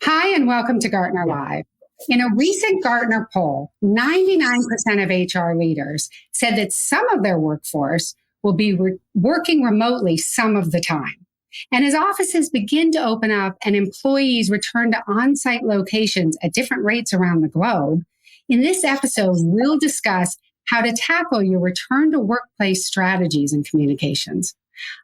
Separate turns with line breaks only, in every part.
Hi, and welcome to Gartner Live. In a recent Gartner poll, 99% of HR leaders said that some of their workforce will be working remotely some of the time. And as offices begin to open up and employees return to on-site locations at different rates around the globe, in this episode, we'll discuss how to tackle your return to workplace strategies and communications.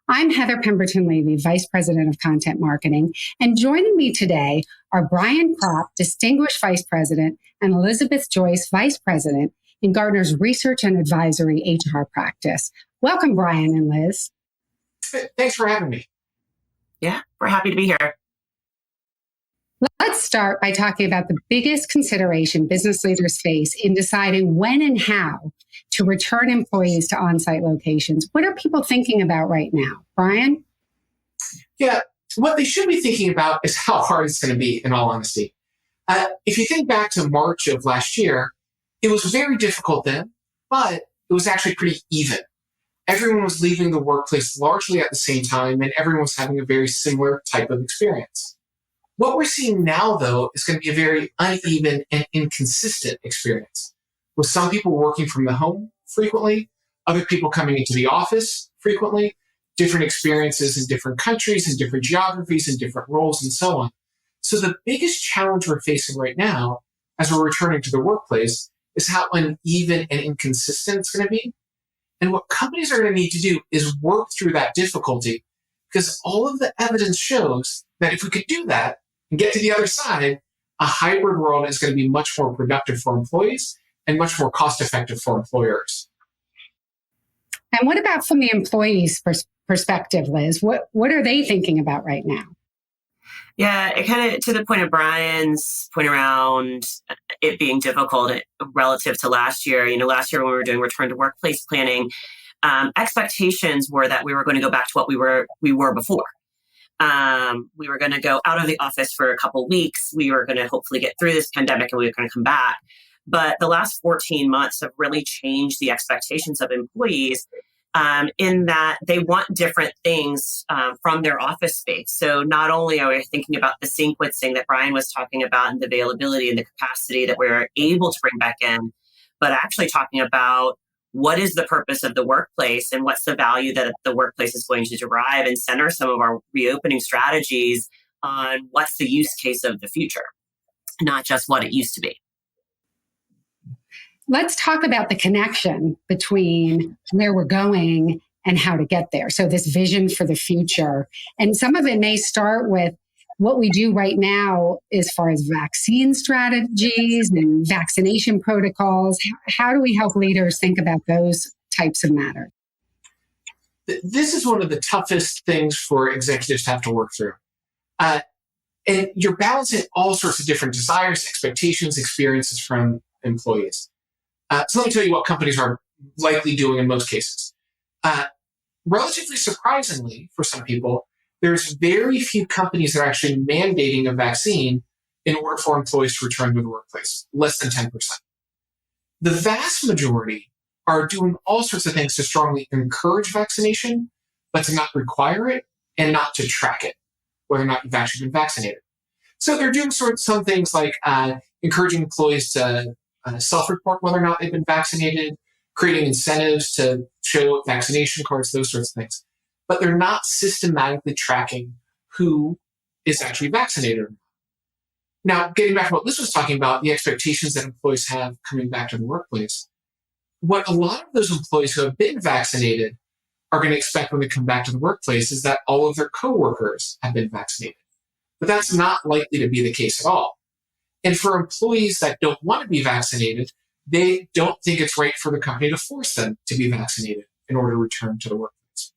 I'm Heather Pemberton-Levy, Vice President of Content Marketing, and joining me today are Brian Kropp, Distinguished Vice President, and Elizabeth Joyce, Vice President in Gartner's Research and Advisory HR practice. Welcome, Brian and Liz.
Thanks for having me.
Yeah, we're happy to be here.
Let's start by talking about the biggest consideration business leaders face in deciding when and how to return employees to on-site locations. What are people thinking about right now? Brian?
Yeah, what they should be thinking about is how hard it's going to be, in all honesty. If you think back to March of last year, it was very difficult then, but it was actually pretty even. Everyone was leaving the workplace largely at the same time, and everyone was having a very similar type of experience. What we're seeing now, though, is going to be a very uneven and inconsistent experience, with some people working from the home frequently, other people coming into the office frequently, different experiences in different countries and different geographies and different roles and so on. So the biggest challenge we're facing right now as we're returning to the workplace is how uneven and inconsistent it's going to be. And what companies are going to need to do is work through that difficulty, because all of the evidence shows that if we could do that and get to the other side, a hybrid world is going to be much more productive for employees and much more cost-effective for employers.
And what about from the employees' perspective, Liz? What are they thinking about right now?
Yeah, it kind of, to the point of Brian's point around it being difficult relative to last year. Last year when we were doing return to workplace planning, expectations were that we were going to go back to what we were before. We were going to go out of the office for a couple of weeks. We were going to hopefully get through this pandemic and we were going to come back. But the last 14 months have really changed the expectations of employees in that they want different things from their office space. So not only are we thinking about the sequencing that Brian was talking about and the availability and the capacity that we're able to bring back in, but actually talking about what is the purpose of the workplace and what's the value that the workplace is going to derive, and center some of our reopening strategies on what's the use case of the future, not just what it used to be.
Let's talk about the connection between where we're going and how to get there. So this vision for the future. And some of it may start with what we do right now as far as vaccine strategies and vaccination protocols. How do we help leaders think about those types of matters?
This is one of the toughest things for executives to have to work through. And you're balancing all sorts of different desires, expectations, experiences from employees. So let me tell you what companies are likely doing in most cases. Relatively surprisingly, for some people, there's very few companies that are actually mandating a vaccine in order for employees to return to the workplace, less than 10%. The vast majority are doing all sorts of things to strongly encourage vaccination, but to not require it and not to track it, whether or not you've actually been vaccinated. So they're doing some things like encouraging employees to self-report whether or not they've been vaccinated, creating incentives to show vaccination cards, those sorts of things. But they're not systematically tracking who is actually vaccinated. Now, getting back to what Liz was talking about, the expectations that employees have coming back to the workplace, what a lot of those employees who have been vaccinated are going to expect when they come back to the workplace is that all of their coworkers have been vaccinated. But that's not likely to be the case at all. And for employees that don't want to be vaccinated, they don't think it's right for the company to force them to be vaccinated in order to return to the workplace.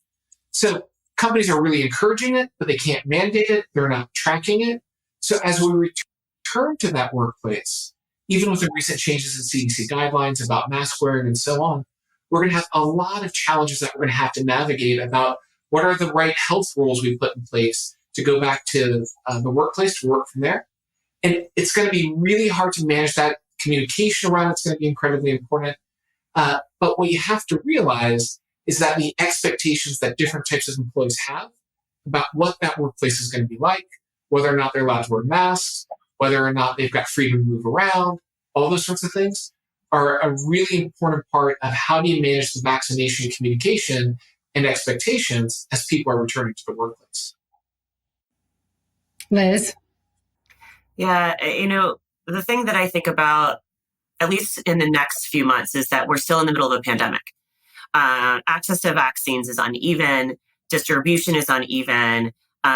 So companies are really encouraging it, but they can't mandate it. They're not tracking it. So as we return to that workplace, even with the recent changes in CDC guidelines about mask wearing and so on, we're going to have a lot of challenges that we're going to have to navigate about what are the right health rules we put in place to go back to the workplace to work from there. And it's going to be really hard to manage that. Communication around it's going to be incredibly important. But what you have to realize is that the expectations that different types of employees have about what that workplace is going to be like, whether or not they're allowed to wear masks, whether or not they've got freedom to move around, all those sorts of things are a really important part of how do you manage the vaccination communication and expectations as people are returning to the workplace.
Liz?
Yeah, the thing that I think about, at least in the next few months, is that we're still in the middle of a pandemic. Access to vaccines is uneven, distribution is uneven,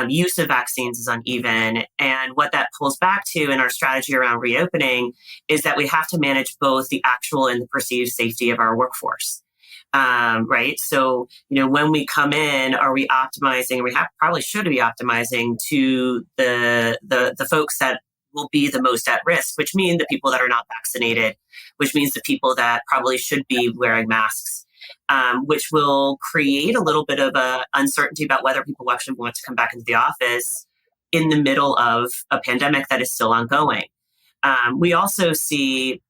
use of vaccines is uneven. And what that pulls back to in our strategy around reopening is that we have to manage both the actual and the perceived safety of our workforce. Right. So, when we come in, are we optimizing? Probably should be optimizing to the folks that will be the most at risk, which means the people that are not vaccinated, which means the people that probably should be wearing masks, which will create a little bit of a uncertainty about whether people actually want to come back into the office in the middle of a pandemic that is still ongoing. We also see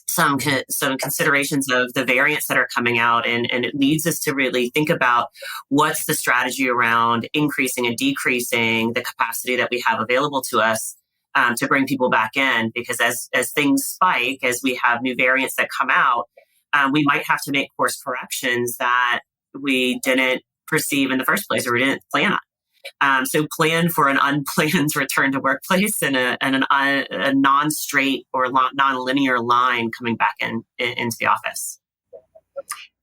some considerations of the variants that are coming out, and it leads us to really think about what's the strategy around increasing and decreasing the capacity that we have available to us to bring people back in, because as things spike, as we have new variants that come out, we might have to make course corrections that we didn't perceive in the first place or we didn't plan on. So plan for an unplanned return to workplace and a non-straight or non-linear line coming back into the office.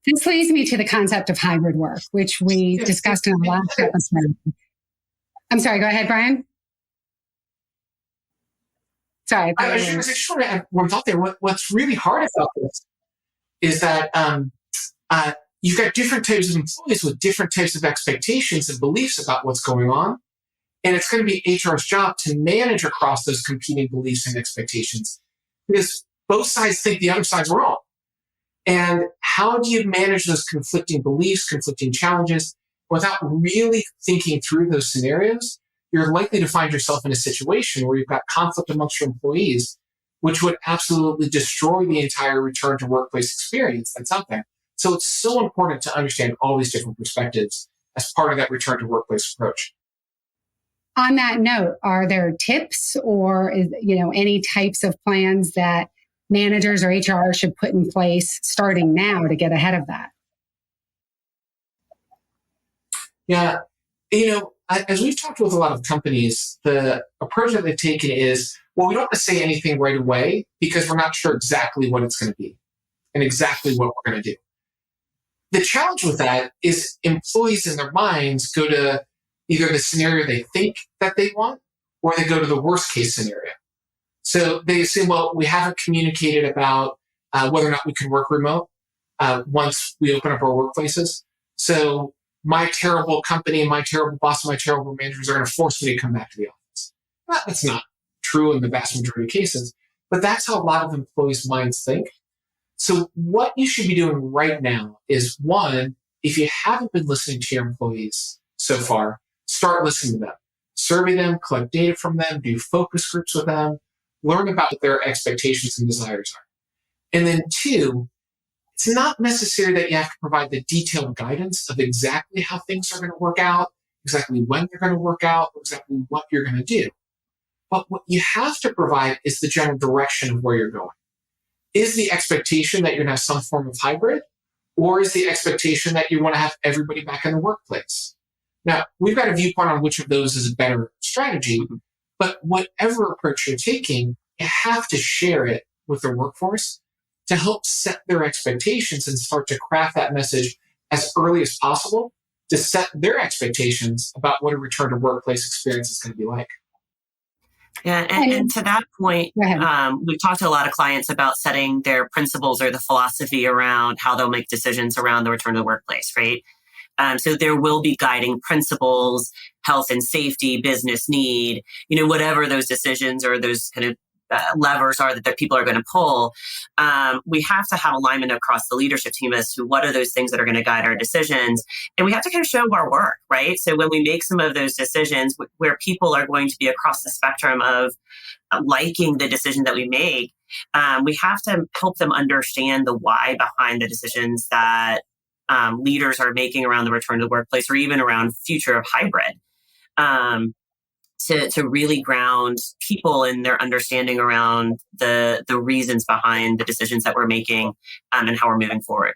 This leads me to the concept of hybrid work, which we discussed in the last episode. I'm sorry, go ahead, Brian. Sorry.
I just want to add one thought there. What's really hard about this is that you've got different types of employees with different types of expectations and beliefs about what's going on. And it's going to be HR's job to manage across those competing beliefs and expectations, because both sides think the other side's wrong. And how do you manage those conflicting beliefs, conflicting challenges, without really thinking through those scenarios? You're likely to find yourself in a situation where you've got conflict amongst your employees, which would absolutely destroy the entire return to workplace experience that's out there. So it's so important to understand all these different perspectives as part of that return to workplace approach.
On that note, are there tips or any types of plans that managers or HR should put in place starting now to get ahead of that?
Yeah, as we've talked with a lot of companies, the approach that they've taken is, well, we don't have to say anything right away because we're not sure exactly what it's going to be and exactly what we're going to do. The challenge with that is employees in their minds go to either the scenario they think that they want, or they go to the worst case scenario. So they assume, well, we haven't communicated about whether or not we can work remote once we open up our workplaces. So my terrible company, my terrible boss, my terrible managers are going to force me to come back to the office. Well, that's not true in the vast majority of cases, but that's how a lot of employees' minds think. So what you should be doing right now is, one, if you haven't been listening to your employees so far, start listening to them. Survey them, collect data from them, do focus groups with them, learn about what their expectations and desires are. And then two, it's not necessary that you have to provide the detailed guidance of exactly how things are going to work out, exactly when they're going to work out, exactly what you're going to do. But what you have to provide is the general direction of where you're going. Is the expectation that you're going to have some form of hybrid, or is the expectation that you want to have everybody back in the workplace? Now, we've got a viewpoint on which of those is a better strategy, but whatever approach you're taking, you have to share it with the workforce to help set their expectations and start to craft that message as early as possible to set their expectations about what a return to workplace experience is going to be like.
Yeah, and to that point, we've talked to a lot of clients about setting their principles or the philosophy around how they'll make decisions around the return to the workplace, right? So there will be guiding principles, health and safety, business need, whatever those decisions or those kind of levers are that people are going to pull. We have to have alignment across the leadership team as to what are those things that are going to guide our decisions. And we have to kind of show our work, right? So when we make some of those decisions where people are going to be across the spectrum of liking the decision that we make, we have to help them understand the why behind the decisions that leaders are making around the return to the workplace or even around future of hybrid. to really ground people in their understanding around the reasons behind the decisions that we're making, and how we're moving forward.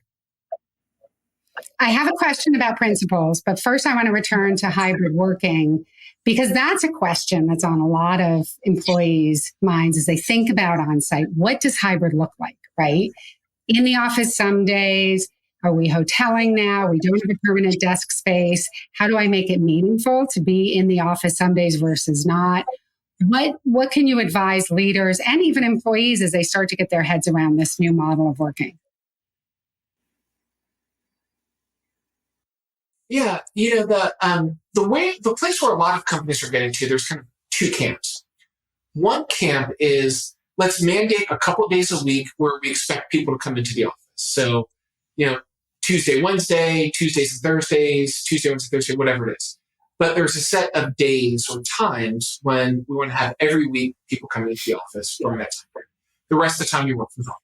I have a question about principles, but first I want to return to hybrid working because that's a question that's on a lot of employees' minds as they think about on-site. What does hybrid look like, right? In the office some days, are we hoteling now? We don't have a permanent desk space. How do I make it meaningful to be in the office some days versus not? What can you advise leaders and even employees as they start to get their heads around this new model of working?
Yeah, the place where a lot of companies are getting to, there's kind of two camps. One camp is let's mandate a couple of days a week where we expect people to come into the office. So, Tuesday, Wednesday, Tuesdays and Thursdays, Tuesday, Wednesday, Thursday, whatever it is. But there's a set of days or times when we want to have every week people coming into the office during that time period. The rest of the time you work from home.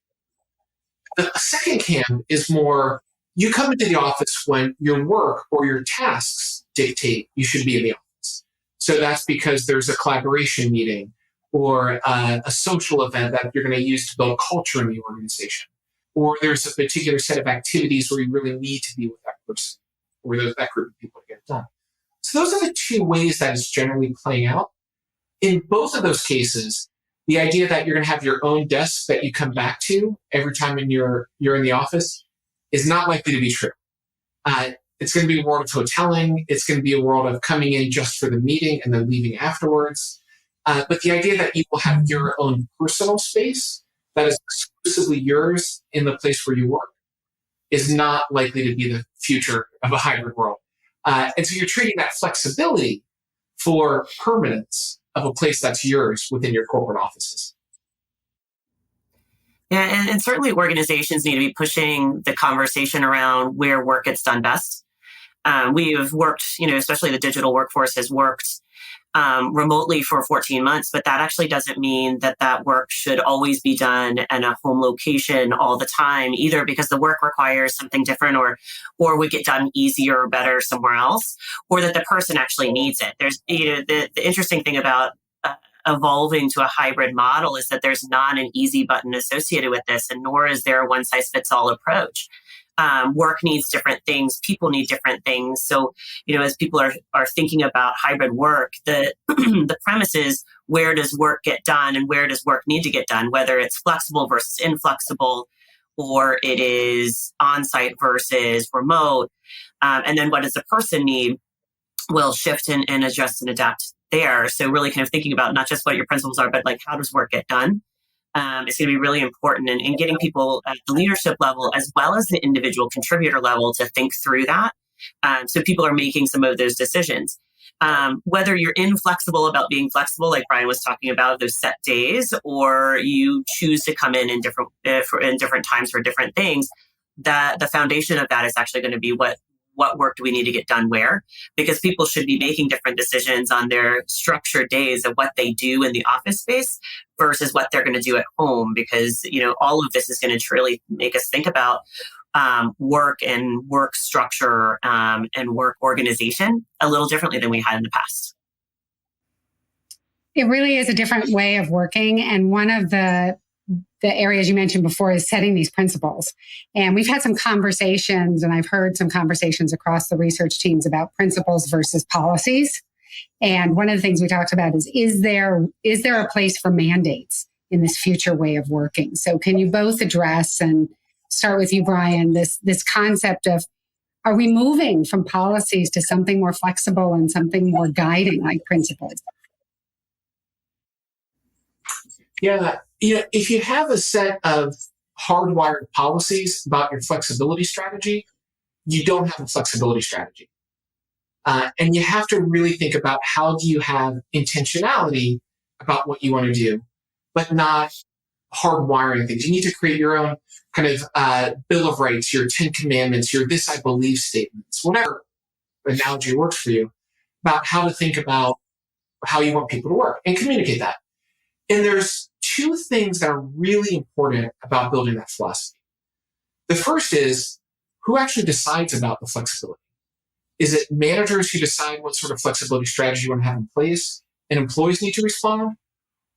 The second camp is more you come into the office when your work or your tasks dictate you should be in the office. So that's because there's a collaboration meeting or a social event that you're going to use to build culture in the organization. Or there's a particular set of activities where you really need to be with that person or that group of people to get it done. So those are the two ways that it's generally playing out. In both of those cases, the idea that you're going to have your own desk that you come back to every time you're in the office is not likely to be true. It's going to be a world of hoteling. It's going to be a world of coming in just for the meeting and then leaving afterwards. But the idea that you will have your own personal space that is exclusively yours in the place where you work is not likely to be the future of a hybrid world. And so you're trading that flexibility for permanence of a place that's yours within your corporate offices.
Yeah, and certainly organizations need to be pushing the conversation around where work gets done best. We have worked, especially the digital workforce has worked remotely for 14 months, but that actually doesn't mean that work should always be done in a home location all the time, either because the work requires something different or would get done easier or better somewhere else, or that the person actually needs it. There's, the interesting thing about evolving to a hybrid model is that there's not an easy button associated with this, and nor is there a one-size-fits-all approach. Work needs different things. People need different things. So, as people are thinking about hybrid work, the the premise is where does work get done and where does work need to get done, whether it's flexible versus inflexible, or it is on-site versus remote. And then what does the person need? Will shift and adjust and adapt there. So really kind of thinking about not just what your principles are, but like how does work get done? It's going to be really important in getting people at the leadership level as well as the individual contributor level to think through that. So people are making some of those decisions. Whether you're inflexible about being flexible, like Brian was talking about, those set days, or you choose to come in different times for different things, that the foundation of that is actually going to be what work do we need to get done where, because people should be making different decisions on their structured days of what they do in the office space versus what they're going to do at home, because all of this is going to truly make us think about work and work structure and work organization a little differently than we had in the past.
It really is a different way of working, and one of the areas you mentioned before is setting these principles. And we've had some conversations, and I've heard some conversations across the research teams about principles versus policies. And one of the things we talked about is there a place for mandates in this future way of working? So can you both address, and start with you, Brian, this concept of, are we moving from policies to something more flexible and something more guiding like principles?
Yeah. If you have a set of hardwired policies about your flexibility strategy, you don't have a flexibility strategy. And you have to really think about how do you have intentionality about what you want to do, but not hardwiring things. You need to create your own kind of Bill of Rights, your 10 Commandments, your this I believe statements, whatever analogy works for you, about how to think about how you want people to work and communicate that. And there's two things that are really important about building that philosophy. The first is, who actually decides about the flexibility? Is it managers who decide what sort of flexibility strategy you want to have in place? and employees need to respond?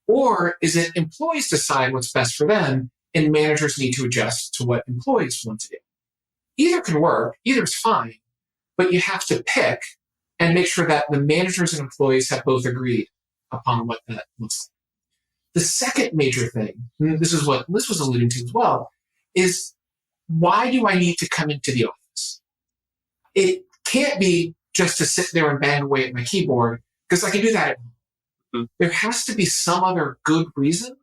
Or is it employees decide what's best for them and managers need to adjust to what employees want to do? Either can work, either is fine, but you have to pick and make sure that the managers and employees have both agreed upon what that looks like. The second major thing, and this is what Liz was alluding to as well, is why do I need to come into the office? It can't be just to sit there and bang away at my keyboard, because I can do that at home. Mm-hmm. There has to be some other good reason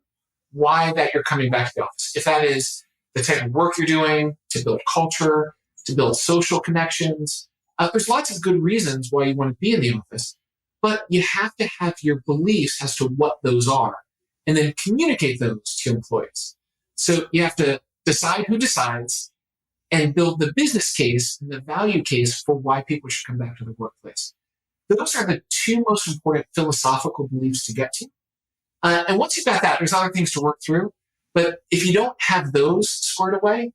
why that you're coming back to the office. If that is the type of work you're doing, to build culture, to build social connections, there's lots of good reasons why you want to be in the office, but you have to have your beliefs as to what those are and then communicate those to employees. So you have to decide who decides and build the business case and the value case for why people should come back to the workplace. Those are the two most important philosophical beliefs to get to. And once you've got that, there's other things to work through. But if you don't have those squared away,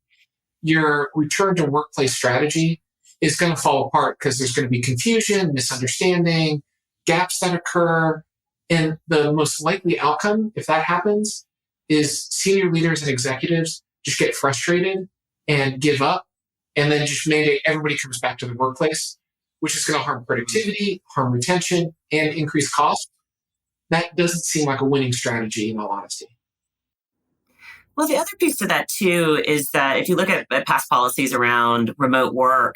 your return to workplace strategy is going to fall apart because there's going to be confusion, misunderstanding, gaps that occur. And the most likely outcome, if that happens, is senior leaders and executives just get frustrated and give up and then just mandate everybody comes back to the workplace, which is going to harm productivity, harm retention, and increase cost. That doesn't seem like a winning strategy, in all honesty.
Well, the other piece to that, too, is that if you look at past policies around remote work,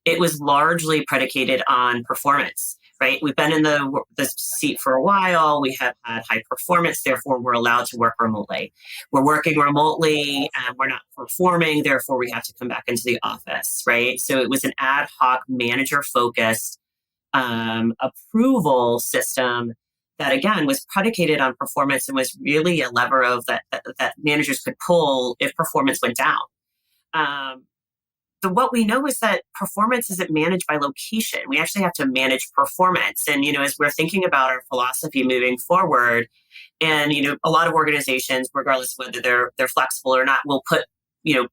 it was largely predicated on performance, right? We've been in the seat for a while. We have had high performance. Therefore, we're allowed to work remotely. We're working remotely and we're not performing. Therefore, we have to come back into the office, right? So it was an ad hoc manager-focused approval system that, again, was predicated on performance and was really a lever of that managers could pull if performance went down. What we know is that performance isn't managed by location. We actually have to manage performance. And, as we're thinking about our philosophy moving forward, and, a lot of organizations, regardless of whether they're flexible or not, will put,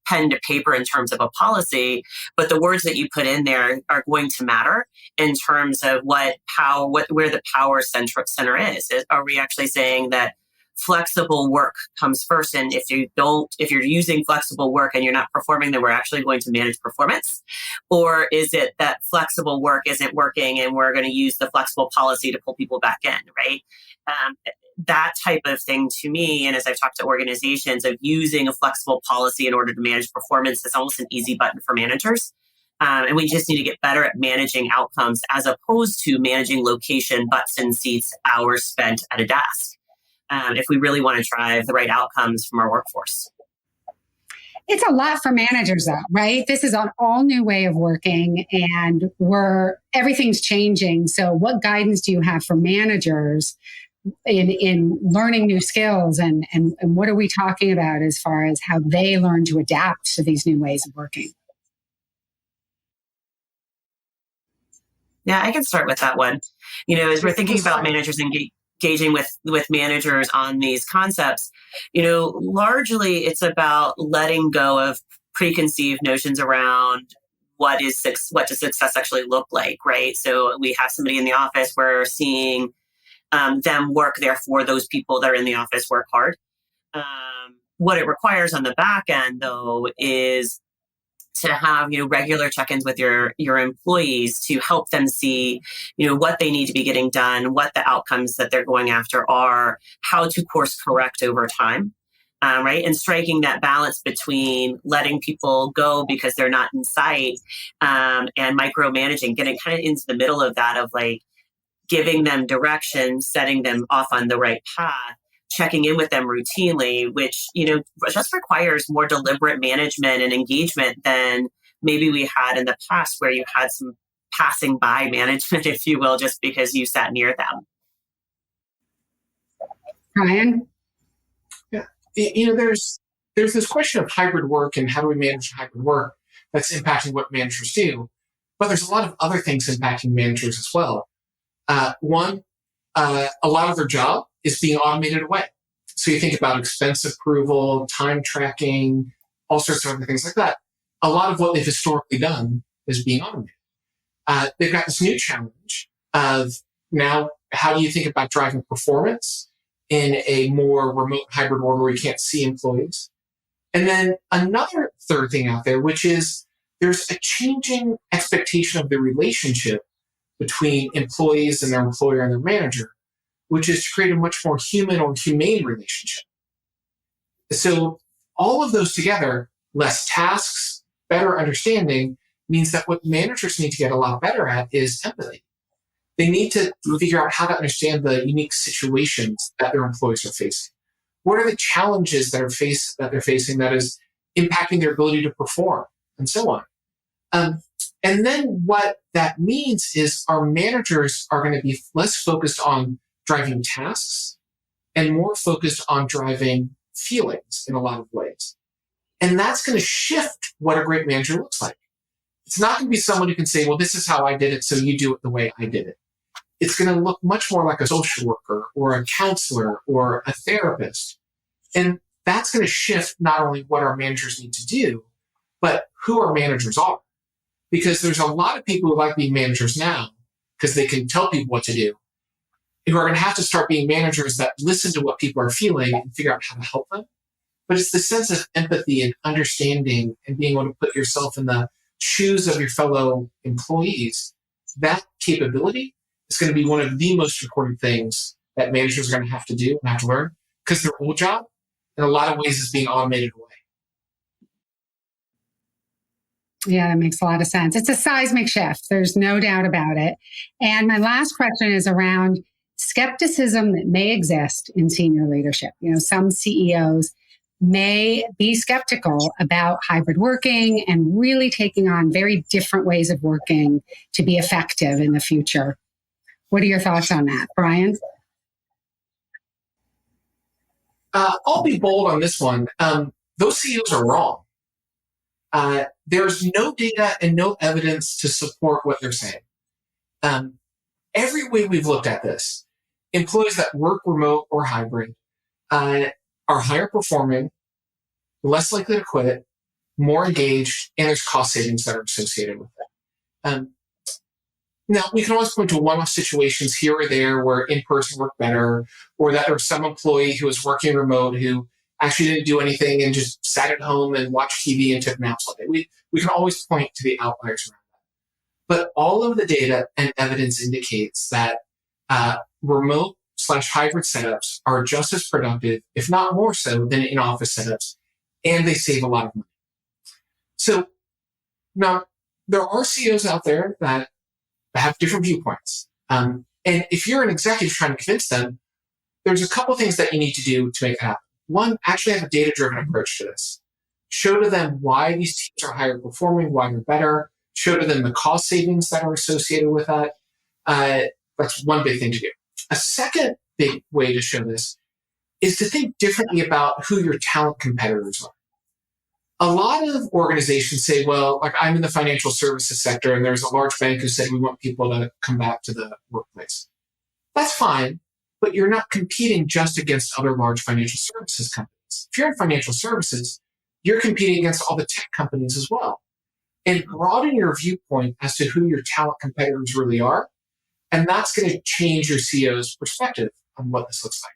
pen to paper in terms of a policy, but the words that you put in there are going to matter in terms of where the power center is. Are we actually saying that flexible work comes first, and if you're using flexible work and you're not performing, then we're actually going to manage performance? Or is it that flexible work isn't working and we're going to use the flexible policy to pull people back in, right? That type of thing, to me, and as I've talked to organizations, of using a flexible policy in order to manage performance is almost an easy button for managers. And we just need to get better at managing outcomes as opposed to managing location, butts in seats, hours spent at a desk. If we really want to drive the right outcomes from our workforce.
It's a lot for managers, though, right? This is an all new way of working and everything's changing. So what guidance do you have for managers in learning new skills, and what are we talking about as far as how they learn to adapt to these new ways of working?
Yeah, I can start with that one. As we're thinking about managers engaging with managers on these concepts, largely it's about letting go of preconceived notions around what does success actually look like, right? So we have somebody in the office, we're seeing them work, therefore those people that are in the office work hard. What it requires on the back end, though, is to have regular check-ins with your employees to help them see what they need to be getting done, what the outcomes that they're going after are, how to course correct over time, right? And striking that balance between letting people go because they're not in sight, and micromanaging, getting kind of into the middle of that, of like giving them direction, setting them off on the right path, checking in with them routinely, which, just requires more deliberate management and engagement than maybe we had in the past, where you had some passing by management, if you will, just because you sat near them.
Ryan?
Yeah. There's this question of hybrid work and how do we manage hybrid work that's impacting what managers do. But there's a lot of other things impacting managers as well. One, a lot of their job is being automated away. So you think about expense approval, time tracking, all sorts of other things like that. A lot of what they've historically done is being automated. They've got this new challenge of now how do you think about driving performance in a more remote hybrid world where you can't see employees? And then another third thing out there, which is there's a changing expectation of the relationship between employees and their employer and their manager, which is to create a much more human or humane relationship. So all of those together, less tasks, better understanding, means that what managers need to get a lot better at is empathy. They need to figure out how to understand the unique situations that their employees are facing. What are the challenges that they're facing that is impacting their ability to perform, and so on. And then what that means is our managers are going to be less focused on driving tasks and more focused on driving feelings in a lot of ways. And that's going to shift what a great manager looks like. It's not going to be someone who can say, well, this is how I did it, so you do it the way I did it. It's going to look much more like a social worker or a counselor or a therapist. And that's going to shift not only what our managers need to do, but who our managers are. Because there's a lot of people who like being managers now because they can tell people what to do, who are going to have to start being managers that listen to what people are feeling and figure out how to help them. But it's the sense of empathy and understanding and being able to put yourself in the shoes of your fellow employees. That capability is going to be one of the most important things that managers are going to have to do and have to learn, because their old job, in a lot of ways, is being automated away.
Yeah, that makes a lot of sense. It's a seismic shift. There's no doubt about it. And my last question is around skepticism that may exist in senior leadership. Some CEOs may be skeptical about hybrid working and really taking on very different ways of working to be effective in the future. What are your thoughts on that, Brian?
I'll be bold on this one. Those CEOs are wrong. There's no data and no evidence to support what they're saying. Every way we've looked at this, employees that work remote or hybrid are higher performing, less likely to quit, more engaged, and there's cost savings that are associated with it. Now, we can always point to one-off situations here or there where in-person worked better, or that there's some employee who was working remote who actually didn't do anything and just sat at home and watched TV and took naps all day. We can always point to the outliers around that. But all of the data and evidence indicates that remote/hybrid setups are just as productive, if not more so, than in-office setups, and they save a lot of money. So now there are CEOs out there that have different viewpoints. And if you're an executive trying to convince them, there's a couple things that you need to do to make that happen. One, actually have a data-driven approach to this. Show to them why these teams are higher performing, why they're better. Show to them the cost savings that are associated with that. That's one big thing to do. A second big way to show this is to think differently about who your talent competitors are. A lot of organizations say, well, like I'm in the financial services sector and there's a large bank who said we want people to come back to the workplace. That's fine, but you're not competing just against other large financial services companies. If you're in financial services, you're competing against all the tech companies as well. And broaden your viewpoint as to who your talent competitors really are. And that's going to change your CEO's perspective on what this looks like.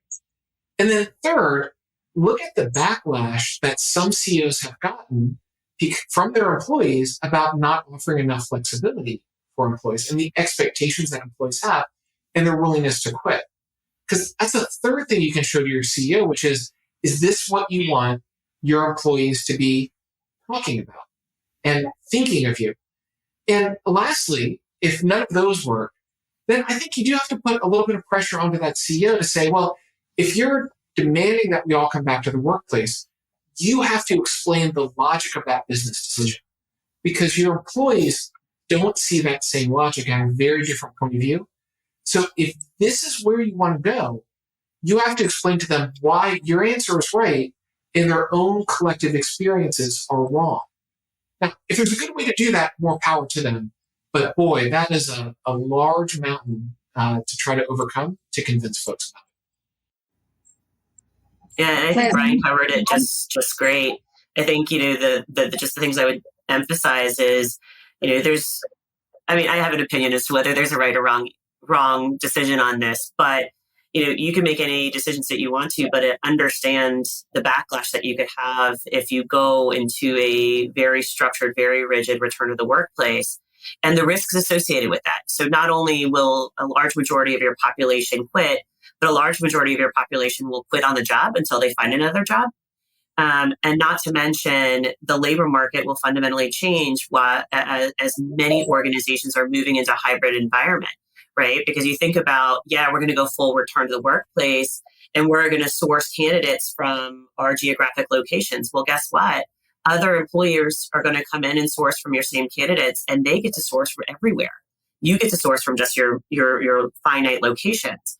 And then third, look at the backlash that some CEOs have gotten from their employees about not offering enough flexibility for employees and the expectations that employees have and their willingness to quit. Because that's the third thing you can show to your CEO, which is this what you want your employees to be talking about and thinking of you? And lastly, if none of those work, then I think you do have to put a little bit of pressure onto that CEO to say, well, if you're demanding that we all come back to the workplace, you have to explain the logic of that business decision, because your employees don't see that same logic and have a very different point of view. So if this is where you want to go, you have to explain to them why your answer is right and their own collective experiences are wrong. Now, if there's a good way to do that, more power to them. But boy, that is a large mountain to try to overcome to convince folks about it.
Yeah, and I think Brian covered it just great. I think, the just the things I would emphasize is, I have an opinion as to whether there's a right or wrong wrong decision on this, but you can make any decisions that you want to, but understand the backlash that you could have if you go into a very structured, very rigid return to the workplace and the risks associated with that. So not only will a large majority of your population quit, but a large majority of your population will quit on the job until they find another job. And not to mention, the labor market will fundamentally change as many organizations are moving into a hybrid environment, right? Because you think about, we're going to go full return to the workplace and we're going to source candidates from our geographic locations. Well, guess what? Other employers are going to come in and source from your same candidates, and they get to source from everywhere. You get to source from just your finite locations.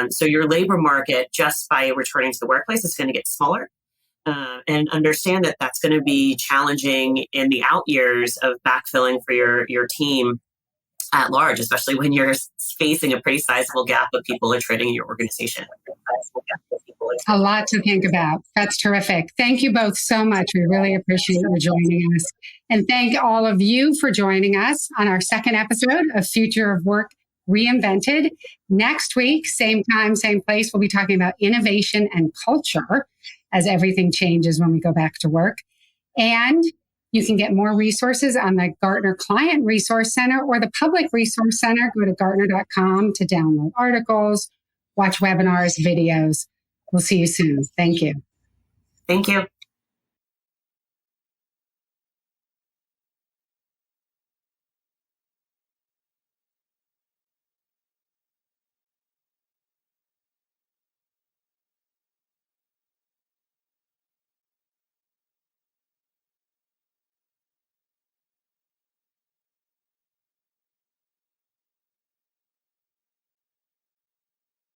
So your labor market, just by returning to the workplace, is going to get smaller. And understand that that's going to be challenging in the out years of backfilling for your team at large, especially when you're facing a pretty sizable gap of people attriting in your organization.
A lot to think about. That's terrific. Thank you both so much. We really appreciate you joining us. And thank all of you for joining us on our second episode of Future of Work Reinvented. Next week, same time, same place, we'll be talking about innovation and culture as everything changes when we go back to work. And you can get more resources on the Gartner Client Resource Center or the Public Resource Center. Go to Gartner.com to download articles, watch webinars, videos. We'll see you soon. Thank you.
Thank you.